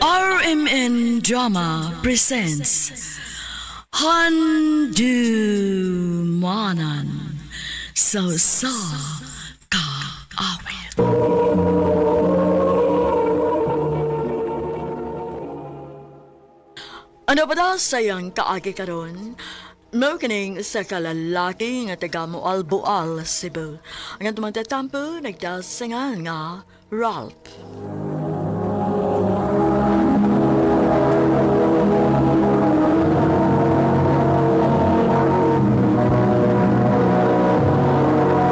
RMN Drama presents Handumanan Sa Kaawit. Ano ba daw sayang kaagi karon? Mao kining sa kalalaki nga taga Moalboal, Cebu. Ang atong magtatampo nagdasingan nga Ralph.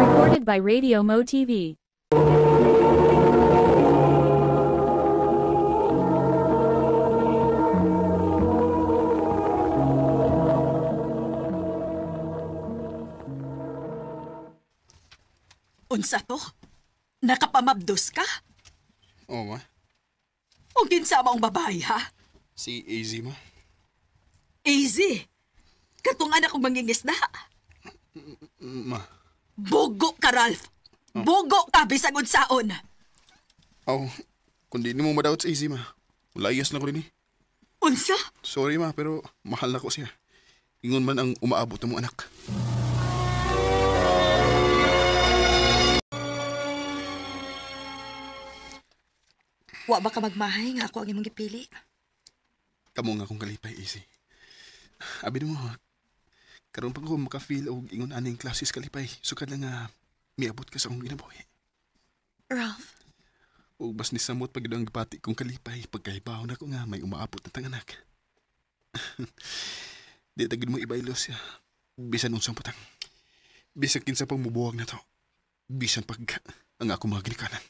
Recorded by Radio Mo TV. Unsa to? Nakapamabdos ka? Oo, ma. O ginsama ang babae, ha? Si AZ, ma. Easy. Katong anak kong mangingisda. Ma. Bugo ka, Ralph. Bugo ka, bisag unsaon. Aw, kundi ni mo madawat sa AZ, ma. Layas na ko rin eh. Unsa? Sorry, ma, pero mahal na ko siya. Ingon man ang umaabot ng mga anak. Wa ba ka magmahay nga ako ang imong gipili? Kamo nga akong kalipay, AZ. Abi mo, karon pa ko maka-feel og ingon aning klases kalipay. Sukad lang nga miabot ka sa akong ginabuhi. Ralph. Og bas ni samot pag ang gipati kong kalipay pagkaibaw na ko nga may umaabot na tanganak. Di tagid mo ibaylo siya. Bisan unsang putang. Bisan kinsa pang mubuwag na to. Bisan pag ang ako mga ginikanan.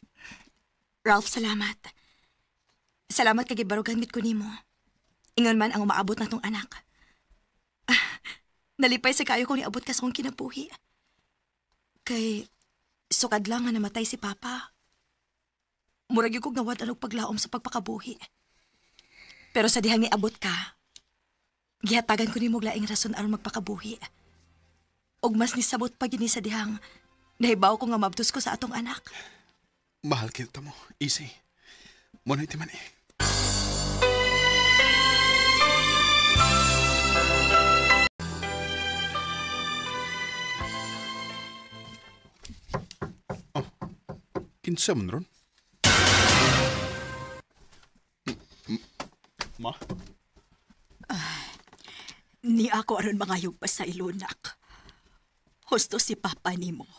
Ralph, salamat. Salamat kay gibarugan gid ko nimo. Ingon man ang umaabot na tong anak. Nalipay sa kayo kung niabot ka sa kong kinabuhi. Kay sukad lang nga namatay si Papa. Murag yung kong nawad anong paglaom sa pagpakabuhi. Pero sa dihang niabot ka, gihatagan ko ni mo laing rason aron magpakabuhi. Og mas nisabot pa gini sa dihang nahibaw ko nga mabtos ko sa atong anak. Mahal kita mo, easy. Muna iti man eh. Oh, kinsa man ron? Ma? Ni ako aron mangayog pa sa ilunak. Husto si Papa nimo.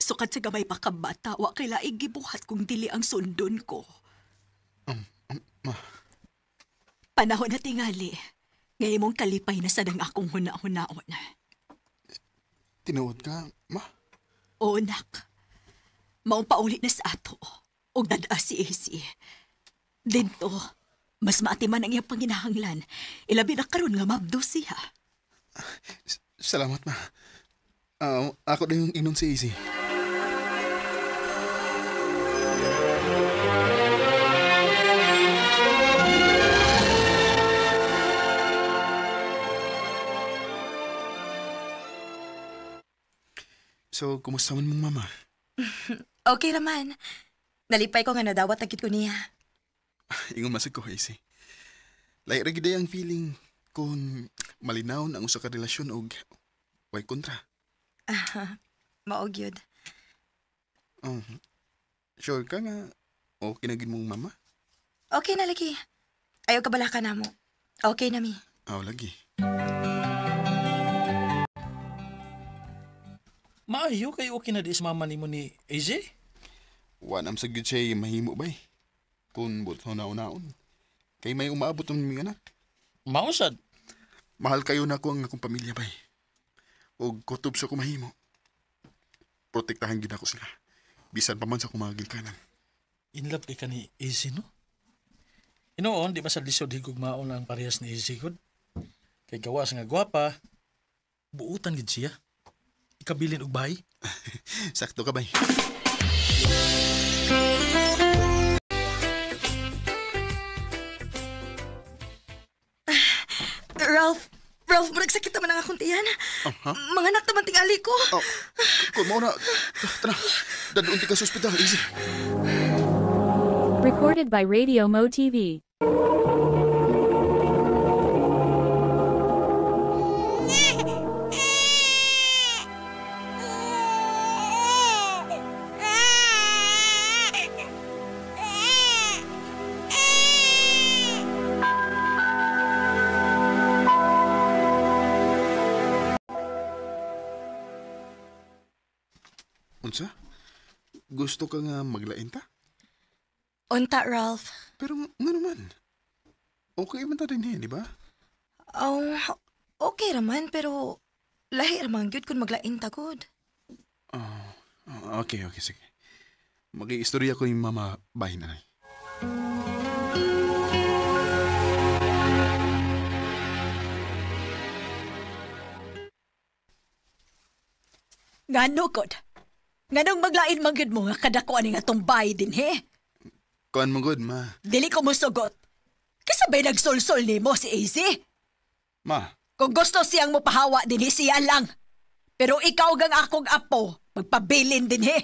Sukad sa gamay pa kabata, wa kay laig gibuhat kung dili ang sundon ko. Ma. Panahon na tingali, ngayon mong kalipay na sa dang akong huna-hunaon. Tinuod ka, ma? O nak, maong paulit na sa ato, o dada si AC. Dito, mas maatiman ang iyang panginahanglan, ilabi na karon nga mabdo siya. Salamat, ma. Ako din yung inon si Easy. So, kumusta man mong mama? Okay naman. Nalipay ko nga nadawat agit ko niya. Ingon masig ko, Easy. Lahi ra gid ang feeling kung malinaw ang usa ka relasyon og way kontra. Maog yun. Sure ka nga okay na gid mong mama? Okay na lagi. Ayaw ka bala ka na mo. Okay na mi. Lagi. Maayo kay okay na di sa mama nimo ni AJ? Wanam sa gid siya mahimo bay. Kung buto na unaon. Kay may umaabot ng mga anak. Mausad. Mahal kayo na ko ang akong pamilya bay. O kutob sa kumahimo. Protektahan gid ako sila. Bisan pa man sa kumagil kanan. In love kay ka ni AJ, no? Inoon, di ba sa lisod higog maon ang parehas ni AJ good? Kay gawas nga gwapa, buutan gid siya. Ikabilin og bahay. Sakto ka bay. Ralph, maragsakit naman ang akong tiyan. Mga anak naman tingali ko. Kung mo na, tara, dadunti ka sa ospital, easy. Recorded by Radio Mo TV. gusto ka nga maglain ta? Unta, Ralph. Pero nga naman. Okay man ta din di ba? Oh, okay raman, pero lahi raman gyud kung maglain ta gud. Okay, sige. Mag-iistorya ko yung mama bahin na. Ngano kod? Nganong maglain man gyud mo nga kadako ani nga tumbay din he? Kuan mo good, ma. Dili ko musugot. Kisabay nagsulsol nimo si AZ. Ma, Kung gusto siyang mopahawa din siya lang. Pero ikaw gang akong apo, magpabilin din he.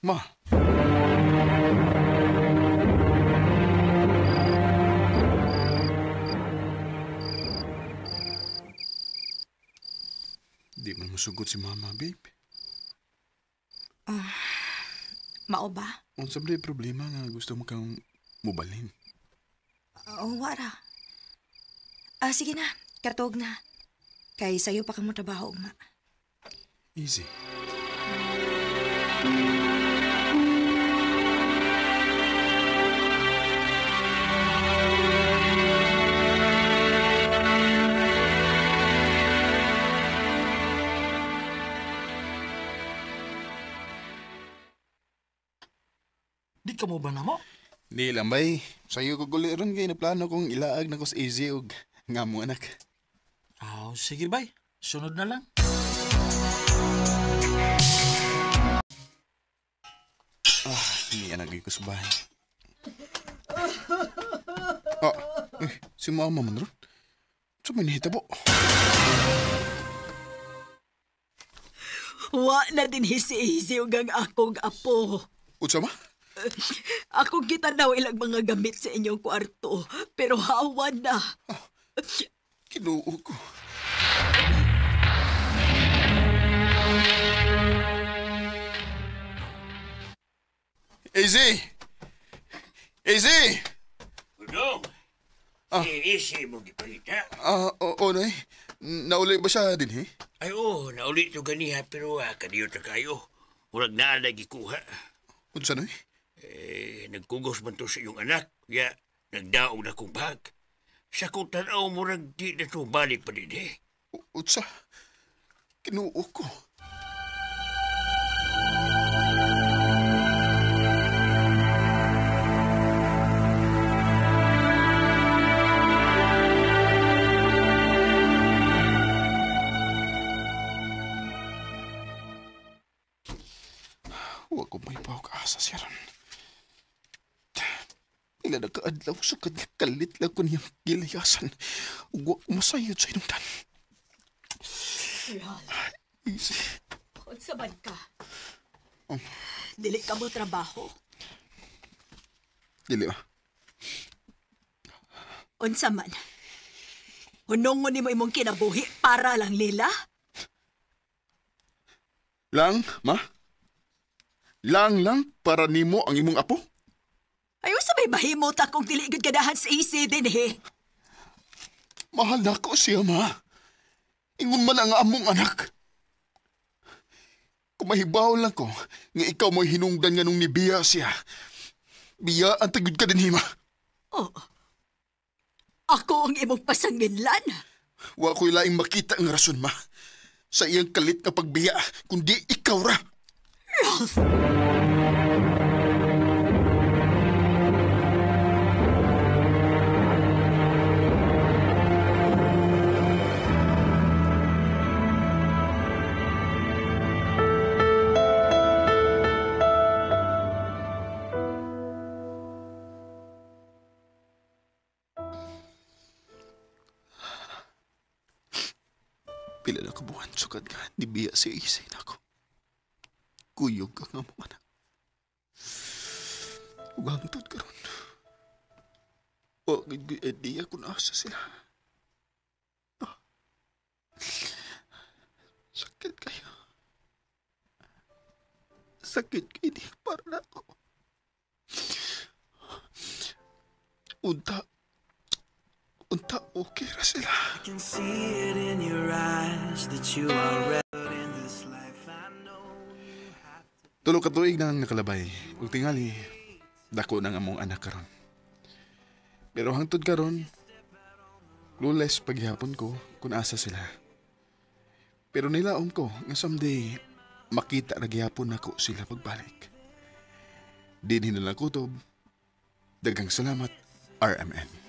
ma. Di man masugot si mama, babe. Mao ba? Unsa ba yung problema nga gusto mo kang mubalhin? Wara. Sige na, kartog na. Kay sayo pa ka mo trabaho, ugma. Easy. Di ka mo ba na mo? Di lang, bay. Sa'yo ko guliron kayo na plano kong ilaag na ko sa easy og nga mo anak. Sige bay. Sunod na lang. Hindi anak ko sa bahay. Si mama man ron. Sa may nahitabo. Wa na din si AZ ug ang akong apo. Utsa ma? Akong gitanaw ilang mga gamit sa inyong kwarto, pero hawan na. Kinuo ko. Easy! Easy! Udong, isi mo gipalita. Oo, nay. Nauli ba siya din, eh? Ay, naulit to ganiha, pero kaniyo ta kayo. Murag naa lagi kuha. Unsa, nay? Nagkugos man to sa iyong anak. Ya, nagdaog na kong bag. Sa kong tanaw, murag di na to balik pa din eh. Utsa. Kinuo ko. Huwag ko may pawag-asa siya ron. Ila na kaadlaw sa kalit lang ko niyang gilayasan. Huwag masayod sa inungdan. Easy. Unsa man ka? Dili ka mo trabaho? Dili ba? Unsa man? Hunongon nimo imong kinabuhi para lang nila? Lang, ma? Lang para nimo ang imong apo? Ayaw sa may mahimot akong dili gud gadahan sa AC din he. Mahal na ko siya, ma. Ingon man ang among anak. Kung mahibaw lang ko, nga ikaw mo'y hinungdan nga nung nibiya siya. Biya ang tagod ka din, hima. Ako ang imong pasanginlan. Wa ko'y laing makita ang rason, ma. Sa iyang kalit na pagbiya, kundi ikaw ra. Ralph! Pila na kabuhan sukad nga, nibiya si Isay na ako. Kuyog ka nga mo, anak. Ugangtod ka ron. Huwag idea kung asa sila. Sakit kayo. Sakit kayo di para na ako. Unta okay ra sila. I can see it in your eyes that you are ready in this life. I know you have to Tulo ka tuig nang nakalabay. Ug tingali, dako nang among anak karon. Pero hangtod karon, clueless paghihapon ko kung asa sila. Pero nilaom ko nga someday makita na gihapon nako sila pagbalik. Dinhi na lang kutob. Daghang salamat, RMN.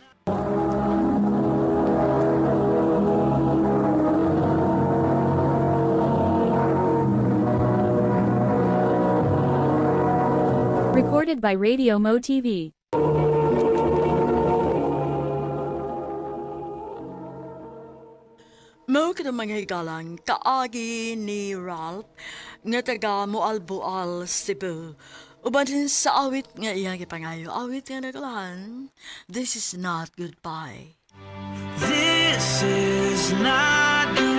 Recorded by Radio Mo TV. Mo kada mga higalang kaagi ni Ralph nga taga Moalboal, Cebu. Uban din sa awit nga iyang ipangayo. Awit nga nagalahan. This is not goodbye. This is not good.